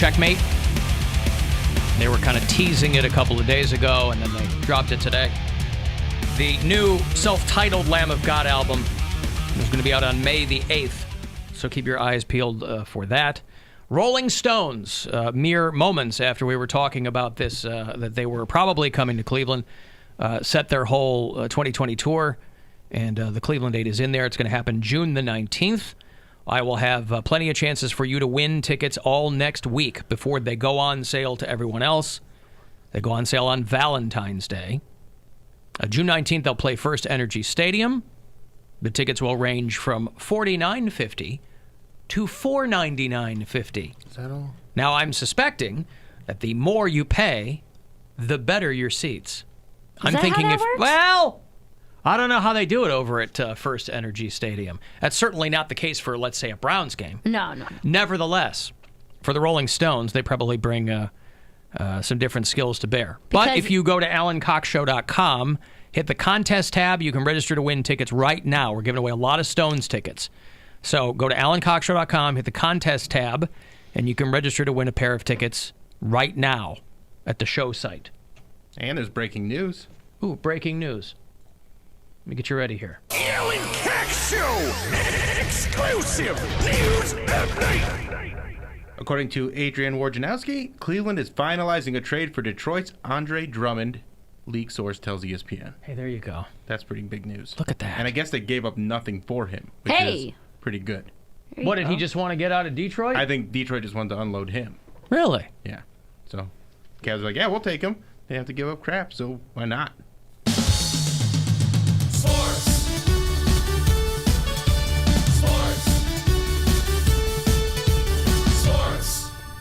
checkmate. They were kind of teasing it a couple of days ago, and then they dropped it today. The new self-titled Lamb of God album is going to be out on May the 8th, so keep your eyes peeled for that. Rolling Stones, mere moments after we were talking about this, that they were probably coming to Cleveland, set their whole 2020 tour, and the Cleveland date is in there. It's going to happen June the 19th. I will have plenty of chances for you to win tickets all next week before they go on sale to everyone else. They go on sale on Valentine's Day. June 19th, they'll play First Energy Stadium. The tickets will range from $49.50 to $499.50. Is that all? Now, I'm suspecting that the more you pay, the better your seats. I'm thinking how that works? Well, I don't know how they do it over at First Energy Stadium. That's certainly not the case for, let's say, a Browns game. No. Nevertheless, for the Rolling Stones, they probably bring some different skills to bear. But if you go to AlanCoxShow.com, hit the contest tab, you can register to win tickets right now. We're giving away a lot of Stones tickets. So go to AlanCoxShow.com, hit the contest tab, and you can register to win a pair of tickets right now at the show site. And there's breaking news. Ooh, breaking news. Let me get you ready here. Alan Cox Show! Exclusive news update! According to Adrian Wojnarowski, Cleveland is finalizing a trade for Detroit's Andre Drummond, league source tells ESPN. Hey, there you go. That's pretty big news. Look at that. And I guess they gave up nothing for him, which is pretty good. What, did he just want to get out of Detroit? I think Detroit just wanted to unload him. Really? Yeah. So, Cavs are like, yeah, we'll take him. They have to give up crap, so why not?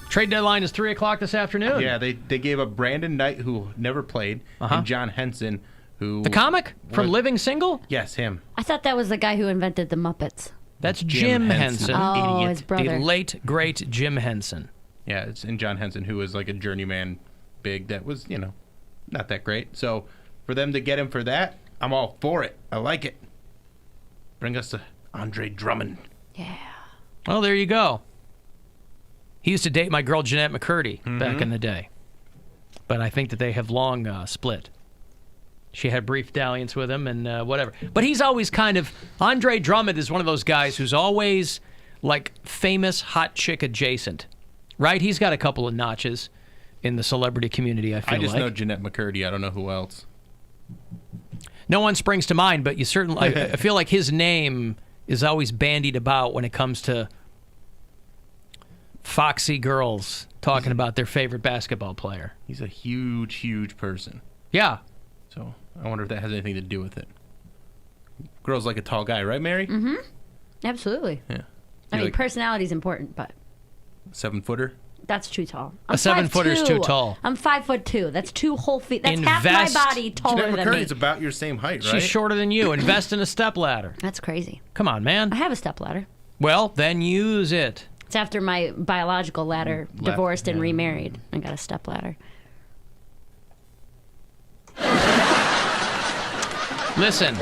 Trade deadline is 3 o'clock this afternoon. Yeah, they gave up Brandon Knight, who never played, and John Henson, who... The comic? From Living Single? Yes, him. I thought that was the guy who invented the Muppets. That's Jim Henson. Oh, Idiot. his brother. The late, great Jim Henson. Yeah, it's in John Henson, who was like a journeyman big that was, not that great. So for them to get him for that, I'm all for it. I like it. Bring us to Andre Drummond. Yeah. Well, there you go. He used to date my girl Jeanette McCurdy back in the day. But I think that they have long split. She had brief dalliance with him and whatever. But he's always kind of... Andre Drummond is one of those guys who's always like famous hot chick adjacent. Right? He's got a couple of notches in the celebrity community, I feel like. I just know Jeanette McCurdy. I don't know who else. No one springs to mind, but you certainly... I feel like his name is always bandied about when it comes to foxy girls talking about their favorite basketball player. He's a huge, huge person. Yeah. So I wonder if that has anything to do with it. Girls like a tall guy, right, Mary? Mm-hmm. Absolutely. Yeah. I mean, like personality's important, but 7-footer? that's too tall. A 7-footer's too tall. I'm 5'2". That's 2 whole feet. That's half my body taller Jeanette than me. McCurdy's about your same height, right? She's shorter than you. Invest in a stepladder. That's crazy. Come on, man. I have a stepladder. Well, then use it. It's after my biological ladder divorced and remarried. I got a stepladder. Listen,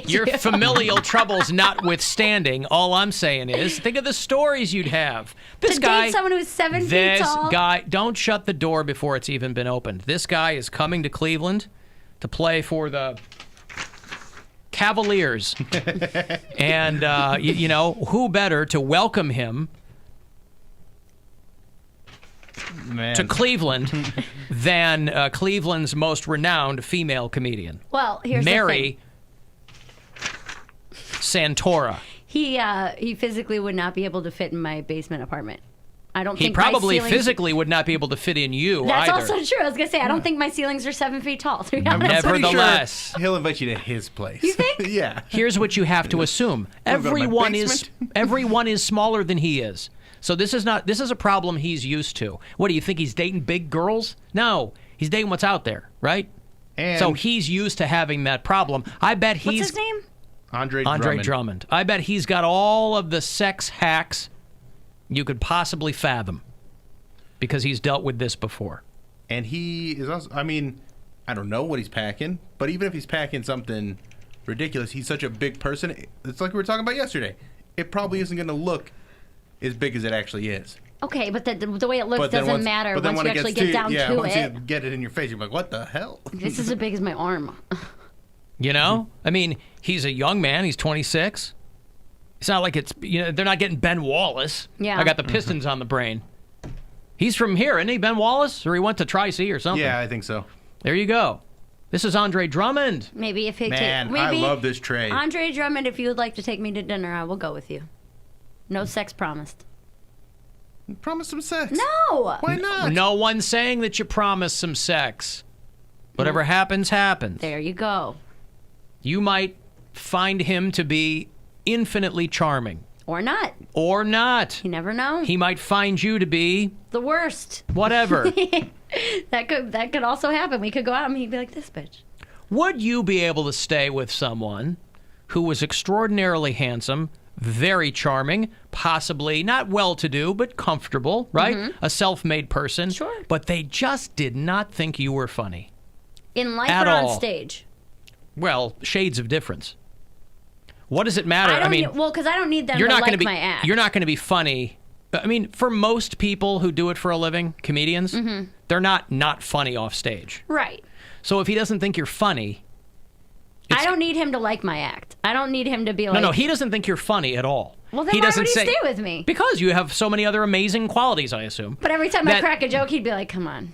your familial troubles notwithstanding, all I'm saying is, think of the stories you'd have. This guy, date someone who's 7 feet tall. This guy, don't shut the door before it's even been opened. This guy is coming to Cleveland to play for the Cavaliers. And, who better to welcome him to Cleveland than Cleveland's most renowned female comedian. Well, here's Mary the thing. Santora. He physically would not be able to fit in my basement apartment. I don't think he probably my ceilings... physically would not be able to fit in you That's either. also true. I was going to say, I don't think my ceilings are 7 feet tall, to be honest. Nevertheless. Sure he'll invite you to his place. You think? Yeah. Here's what you have to assume. Everyone is smaller than he is. So this is a problem he's used to. What, do you think he's dating big girls? No. He's dating what's out there, right? And so he's used to having that problem. I bet he's... What's his name? Andre Drummond. I bet he's got all of the sex hacks you could possibly fathom because he's dealt with this before. And he is also, I don't know what he's packing, but even if he's packing something ridiculous, he's such a big person. It's like we were talking about yesterday. It probably isn't going to look as big as it actually is. Okay, but the way it looks But then doesn't once- matter but then once when you it actually gets get down to once it. you get it in your face, you're like, what the hell? This is as big as my arm. You know? I mean, he's a young man. He's 26. It's not like it's, they're not getting Ben Wallace. Yeah. I got the Pistons on the brain. He's from here, isn't he, Ben Wallace? Or he went to Tri-C or something. Yeah, I think so. There you go. This is Andre Drummond. Maybe if he Man, I love this trade. Andre Drummond, if you would like to take me to dinner, I will go with you. No sex promised. Promise some sex. No! Why not? No one's saying that you promise some sex. Whatever happens, happens. There you go. You might find him to be infinitely charming. Or not. Or not. You never know. He might find you to be The worst. whatever. That could also happen. We could go out and he'd be like, this bitch. Would you be able to stay with someone who was extraordinarily handsome, very charming, possibly not well-to-do, but comfortable, right? A self-made person. Sure. But they just did not think you were funny. In life At or on all. stage? Well, shades of difference. What does it matter? Because I don't need them you're to not like gonna be, my act. You're not going to be funny. I mean, for most people who do it for a living, comedians, they're not funny off stage. Right. So if he doesn't think you're funny, I don't need him to like my act. I don't need him to be like... no, he doesn't think you're funny at all. Well, then he why doesn't would he say, stay with me? Because you have so many other amazing qualities, I assume. But every time I that- crack a joke, he'd be like, come on.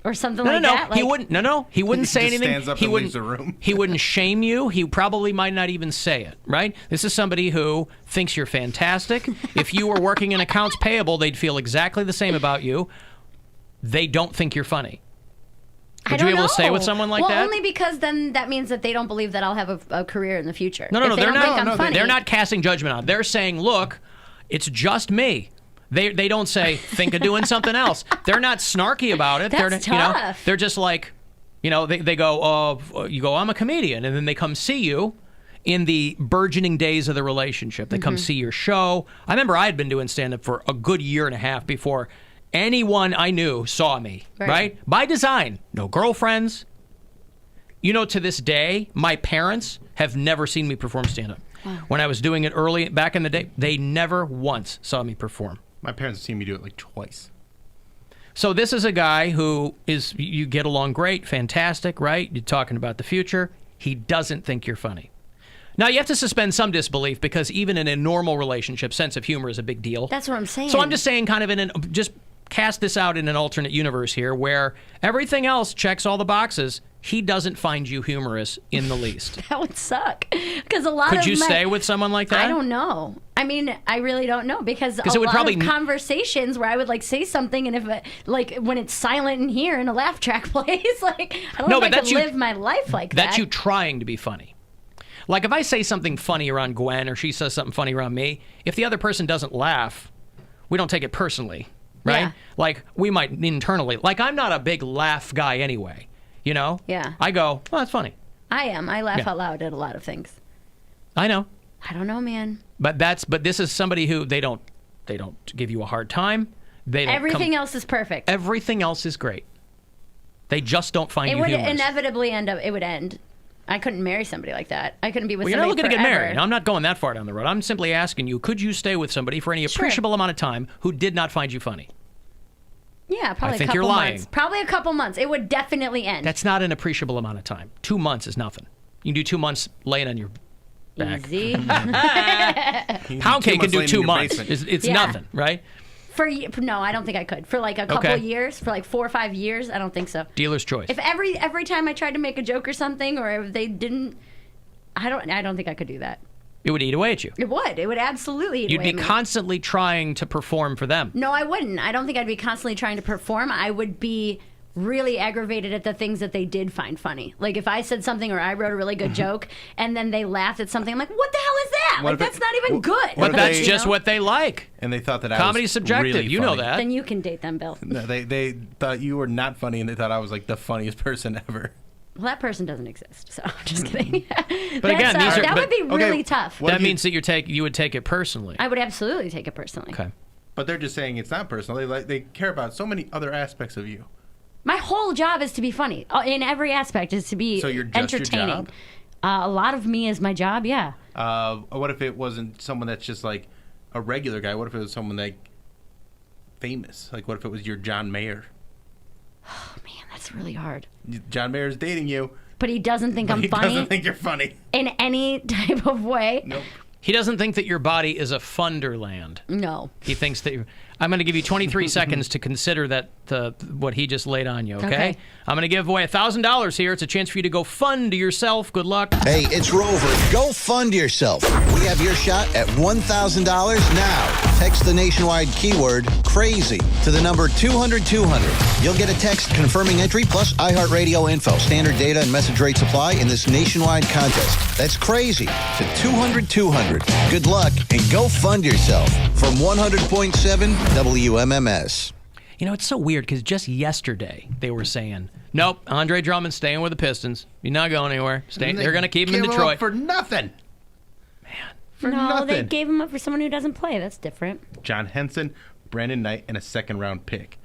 Or something No, like no, that. Like, he wouldn't. No, he wouldn't say just anything. stands up he and wouldn't. leaves the room. He wouldn't shame you. He probably might not even say it. Right? This is somebody who thinks you're fantastic. If you were working in accounts payable, they'd feel exactly the same about you. They don't think you're funny. I Would you don't be able to stay know. with someone like well, that? Well, only because then that means that they don't believe that I'll have a career in the future. No, If they they're don't think not. I'm funny, They're not casting judgment on. They're saying, look, it's just me. They don't say think of doing something else. They're not snarky about it. That's they're, tough. They're just like, they go, you go, I'm a comedian, and then they come see you in the burgeoning days of the relationship. They come see your show. I remember I had been doing stand-up for a good year and a half before anyone I knew saw me, right? By design. No girlfriends. To this day, my parents have never seen me perform stand-up. When I was doing it early, back in the day, they never once saw me perform. My parents have seen me do it like twice. So this is a guy who you get along great, fantastic, right? You're talking about the future. He doesn't think you're funny. Now, you have to suspend some disbelief because even in a normal relationship, sense of humor is a big deal. That's what I'm saying. So I'm just saying kind of just cast this out in an alternate universe here where everything else checks all the boxes. He doesn't find you humorous in the least. That would suck. Because a lot Could of you stay with someone like that? I don't know. I mean, I really don't know because a it would lot probably of conversations where I would like say something and if when it's silent in here and a laugh track plays, like I don't know if I could live my life like that. That's you trying to be funny. Like if I say something funny around Gwen or she says something funny around me, if the other person doesn't laugh, we don't take it personally, right? Yeah. Like we might internally. Like I'm not a big laugh guy anyway. Yeah. I go, well, that's funny. I am. I laugh out loud at a lot of things. I know. I don't know, man. But this is somebody who they don't give you a hard time. They don't Everything else is perfect. Everything else is great. They just don't find It you would humorous. inevitably end. I couldn't marry somebody like that. I couldn't be with Well, you're somebody not looking to get forever. married. I'm not going that far down the road. I'm simply asking you, could you stay with somebody for any appreciable amount of time who did not find you funny? Yeah, probably I think a couple you're lying. months. Probably a couple months. It would definitely end. That's not an appreciable amount of time. 2 months is nothing. You can do 2 months laying on your back. Easy. Poundcake can do 2 months. It's nothing, right? No, I don't think I could. For like a couple of years, for like 4 or 5 years, I don't think so. Dealer's choice. If every time I tried to make a joke or something, or if they didn't, I don't think I could do that. It would eat away at you. It would. It would absolutely eat You'd away be at me. constantly trying to perform for them. No, I wouldn't. I don't think I'd be constantly trying to perform. I would be really aggravated at the things that they did find funny. Like if I said something or I wrote a really good joke and then they laughed at something, I'm like, what the hell is that? What Like if that's it- not even good. But that's they- just what they like. And they thought that I Comedy's was subjective. really You know funny. that. Then you can date them, Bill. No, they thought you were not funny, and they thought I was like the funniest person ever. Well, that person doesn't exist, so I'm just kidding. But again, these are- that would be but- really tough. What That if you- means that you would take it personally. I would absolutely take it personally. Okay. But they're just saying it's not personal. They care about so many other aspects of you. My whole job is to be funny in every aspect. Is to be So you're just your entertaining. job? A lot of me is my job. Yeah. What if it wasn't someone that's just like a regular guy? What if it was someone that famous? Like, what if it was your John Mayer? Oh, man, that's really hard. John Mayer's dating you. But he doesn't think I'm He funny doesn't think you're funny. in any type of way. Nope. He doesn't think that your body is a funderland. No. He thinks that I'm going to give you 23 seconds to consider that what he just laid on you, okay? I'm going to give away $1,000 here. It's a chance for you to go fund yourself. Good luck. Hey, it's Rover. Go fund yourself. We have your shot at $1,000 now. Text the nationwide keyword CRAZY to the number 200-200. You'll get a text confirming entry plus iHeartRadio info. Standard data and message rates apply in this nationwide contest. That's CRAZY to 200-200. Good luck and go fund yourself from 100.7 WMMS. You know, it's so weird because just yesterday they were saying, nope, Andre Drummond's staying with the Pistons. He's not going anywhere. They're going to keep him in Give Detroit. up for nothing. No, nothing. they gave him up for someone who doesn't play. That's different. John Henson, Brandon Knight, and a second-round pick.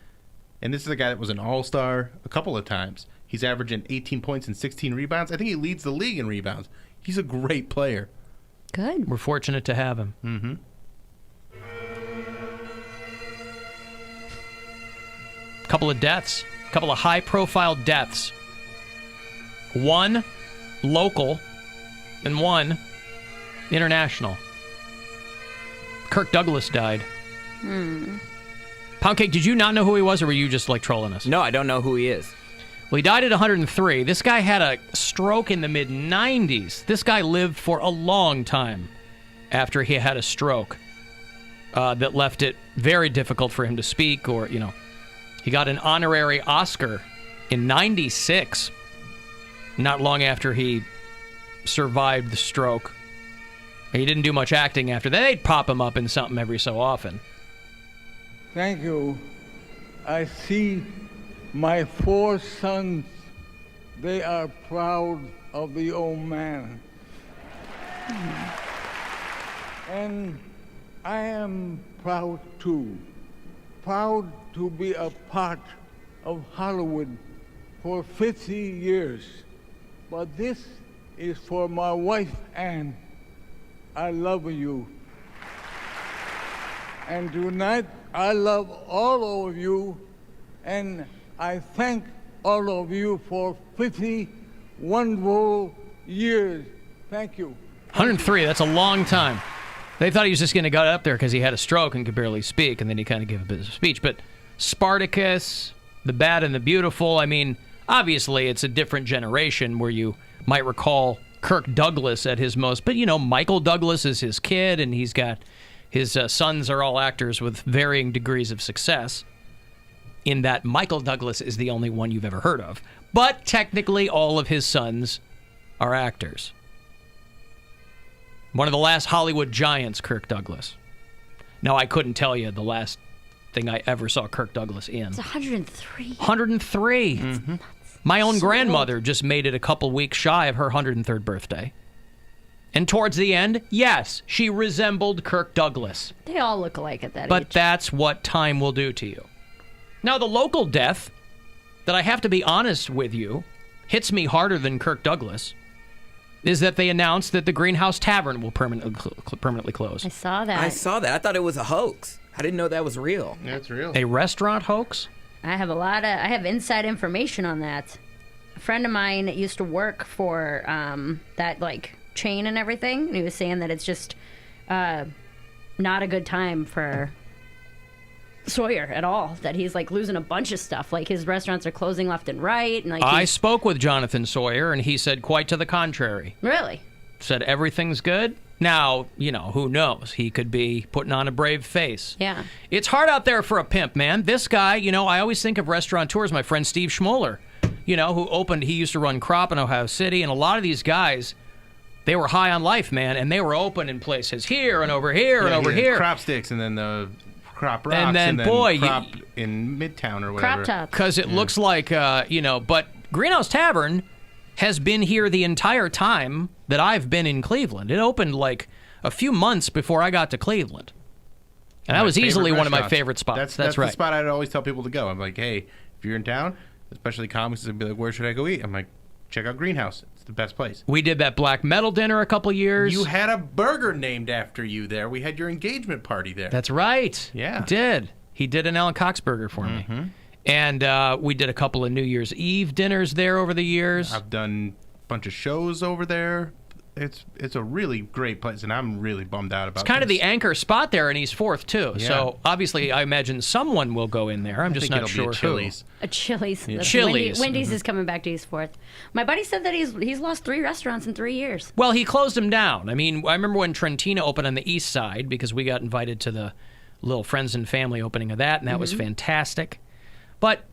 And this is a guy that was an all-star a couple of times. He's averaging 18 points and 16 rebounds. I think he leads the league in rebounds. He's a great player. Good. We're fortunate to have him. Mm-hmm. Couple of deaths. Couple of high-profile deaths. One local and one international. Kirk Douglas died. Poundcake, did you not know who he was, or were you just like trolling us? No, I don't know who he is. Well, he died at 103. This guy had a stroke in the mid-90s. This guy lived for a long time after he had a stroke that left it very difficult for him to speak or, you know. He got an honorary Oscar in 96, not long after he survived the stroke. He didn't do much acting after that. They'd pop him up in something every so often. Thank you. I see my 4 sons. They are proud of the old man. And I am proud too. Proud to be a part of Hollywood for 50 years. But this is for my wife, Ann. I love you. And tonight, I love all of you, and I thank all of you for 50 wonderful years. Thank you. 103, that's a long time. They thought he was just going to go up there because he had a stroke and could barely speak, and then he kind of gave a bit of a speech. But Spartacus, The Bad and the Beautiful, I mean, obviously it's a different generation where you might recall Kirk Douglas at his most. But, you know, Michael Douglas is his kid, and he's got his sons are all actors with varying degrees of success, in that Michael Douglas is the only one you've ever heard of. But technically all of his sons are actors. One of the last Hollywood giants, Kirk Douglas. Now, I couldn't tell you the last thing I ever saw Kirk Douglas in. It's 103. 103. Mm-hmm. My own grandmother just made it a couple weeks shy of her 103rd birthday. And towards the end, yes, she resembled Kirk Douglas. They all look alike at that age. But that's what time will do to you. Now, the local death that I have to be honest with you hits me harder than Kirk Douglas is that they announced that the Greenhouse Tavern will permanently close. I saw that. I thought it was a hoax. I didn't know that was real. Yeah, it's real. A restaurant hoax? I have inside information on that. A friend of mine used to work for that like chain and everything, and he was saying that it's just not a good time for Sawyer at all, that he's like losing a bunch of stuff, like his restaurants are closing left and right, and like I spoke with Jonathan Sawyer, and he said quite to the contrary. Really? Said everything's good. Now, you know, who knows? He could be putting on a brave face. Yeah. It's hard out there for a pimp, man. This guy, you know, I always think of restaurateurs, my friend Steve Schmoller, you know, he used to run Crop in Ohio City, and a lot of these guys, they were high on life, man, and they were open in places here and over here and over here. Crop sticks, and then the Crop Rocks, and then boy, Crop in Midtown or whatever. Crop Top. Because it looks like, you know, but Greenhouse Tavern has been here the entire time that I've been in Cleveland. It opened like a few months before I got to Cleveland. And that was easily one of my favorite spots. That's right. The spot I'd always tell people to go. I'm like, hey, if you're in town, especially comics, they'd be like, where should I go eat? I'm like, check out Greenhouse. It's the best place. We did that black metal dinner a couple years. You had a burger named after you there. We had your engagement party there. That's right. Yeah. We did. He did an Alan Cox burger for me. And we did a couple of New Year's Eve dinners there over the years. I've done a bunch of shows over there. It's a really great place, and I'm really bummed out about it. It's kind of the anchor spot there in East 4th, too. Yeah. So, obviously, I imagine someone will go in there. I'm just not sure who. Chili's. A Chili's. Yeah. That's Chili's. Wendy's is coming back to East 4th. My buddy said that he's lost 3 restaurants in 3 years. Well, he closed them down. I mean, I remember when Trentino opened on the east side because we got invited to the little friends and family opening of that, and that was fantastic. But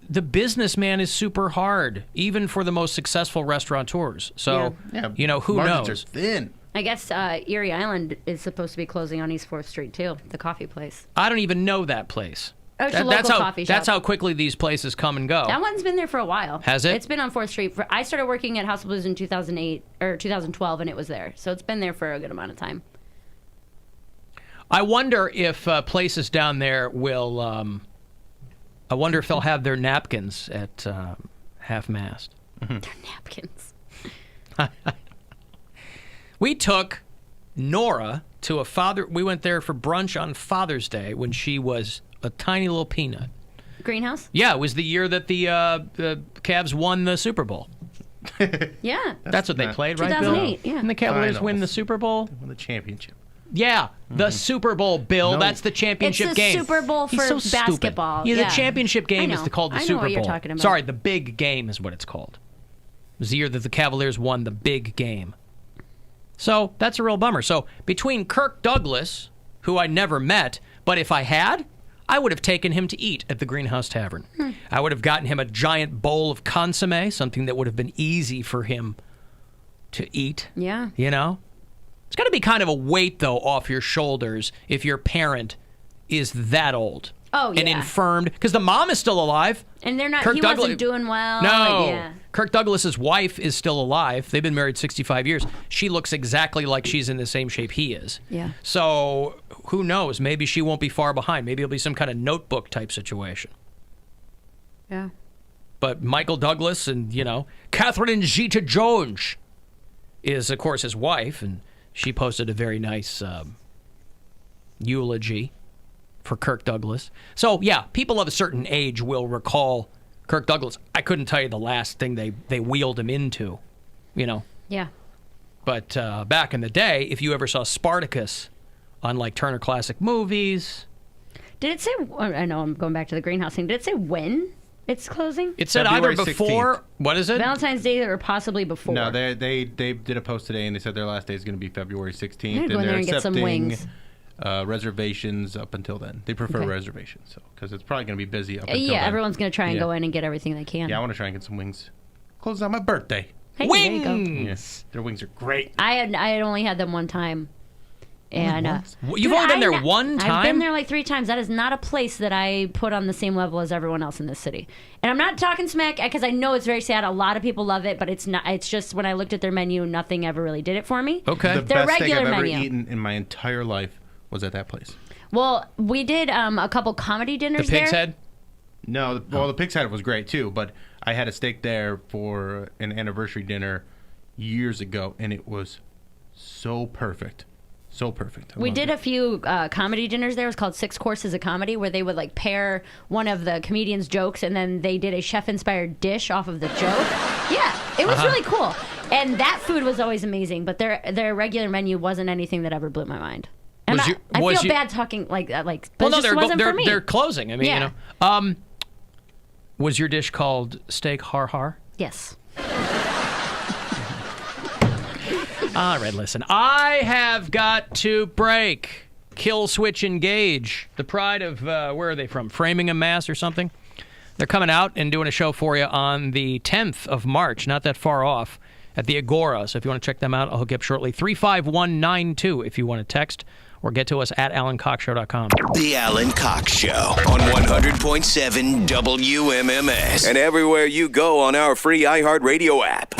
the businessman is super hard, even for the most successful restaurateurs. So, you know, who margins knows? are thin. I guess Erie Island is supposed to be closing on East 4th Street, too, the coffee place. I don't even know that place. Oh, it's a local coffee shop. That's how quickly these places come and go. That one's been there for a while. Has it? It's been on 4th Street. I started working at House of Blues in 2008 or 2012, and it was there. So it's been there for a good amount of time. I wonder if places down there will. I wonder if they'll have their napkins at half-mast. Their napkins. We took Nora to a father. We went there for brunch on Father's Day when she was a tiny little peanut. Greenhouse? Yeah, it was the year that the Cavs won the Super Bowl. Yeah. That's what they played, right, Bill? 2008, yeah. And the Cavaliers Finals. win the Super Bowl? They won the championship. Yeah, the Super Bowl, Bill. No. That's the championship It's the game. Super Bowl He's for so stupid. basketball, Yeah, yeah. the championship game I is know. called the I know Super what you're Bowl. talking about. Sorry, the big game is what it's called. It was the year that the Cavaliers won the big game. So that's a real bummer. So between Kirk Douglas, who I never met, but if I had, I would have taken him to eat at the Greenhouse Tavern. I would have gotten him a giant bowl of consommé, something that would have been easy for him to eat. Yeah. You know? It's got to be kind of a weight, though, off your shoulders if your parent is that old. Oh, And yeah. infirmed. Because the mom is still alive. And they're not. Kirk He Douglas- wasn't doing well. No. Yeah. Kirk Douglas's wife is still alive. They've been married 65 years. She looks exactly like she's in the same shape he is. Yeah. So who knows? Maybe she won't be far behind. Maybe it'll be some kind of Notebook type situation. Yeah. But Michael Douglas and, you know, Catherine Zeta-Jones is, of course, his wife, and she posted a very nice eulogy for Kirk Douglas. So, yeah, people of a certain age will recall Kirk Douglas. I couldn't tell you the last thing they wheeled him into, you know. Yeah. But back in the day, if you ever saw Spartacus on, like, Turner Classic Movies... Did it say? I know I'm going back to the greenhouse thing. Did it say when it's closing? It said February either before... 16th. What is it? Valentine's Day or possibly before. No, they did a post today, and they said their last day is going to be February 16th. I'm gonna go in there and get some wings. Reservations up until then. They prefer Okay. reservations, so because it's probably going to be busy up until Yeah, then. everyone's going to try and Yeah. go in and get everything they can. Yeah, I want to try and get some wings. Closes on my birthday. Hey, there you go. Wings! Yes, their wings are great. I had only had them one time. And You've only been there one I've time? been there like 3 times. That is not a place that I put on the same level as everyone else in this city. And I'm not talking smack because I know it's very sad. A lot of people love it, but it's not. It's just when I looked at their menu, nothing ever really did it for me. Okay. The Their best steak regular I've ever menu. eaten in my entire life was at that place. Well, we did a couple comedy The dinners Pig's there. Head? No, the pig's head was great too, but I had a steak there for an anniversary dinner years ago, and it was so perfect. So perfect. We did a few comedy dinners there. It was called 6 Courses of Comedy, where they would like pair one of the comedian's jokes, and then they did a chef-inspired dish off of the joke. Yeah, it was really cool. And that food was always amazing, but their regular menu wasn't anything that ever blew my mind. And Was I you- feel bad talking like that, but Well, it no, just wasn't for me. they're closing. I mean, Yeah. you know. Was your dish called steak har har? Yes. All right, listen. I have got to break. Kill Switch Engage. The pride of, where are they from? Framingham, Mass or something? They're coming out and doing a show for you on the 10th of March, not that far off, at the Agora. So if you want to check them out, I'll hook you up shortly. 35192 if you want to text or get to us at alancoxshow.com. The Alan Cox Show on 100.7 WMMS and everywhere you go on our free iHeartRadio app.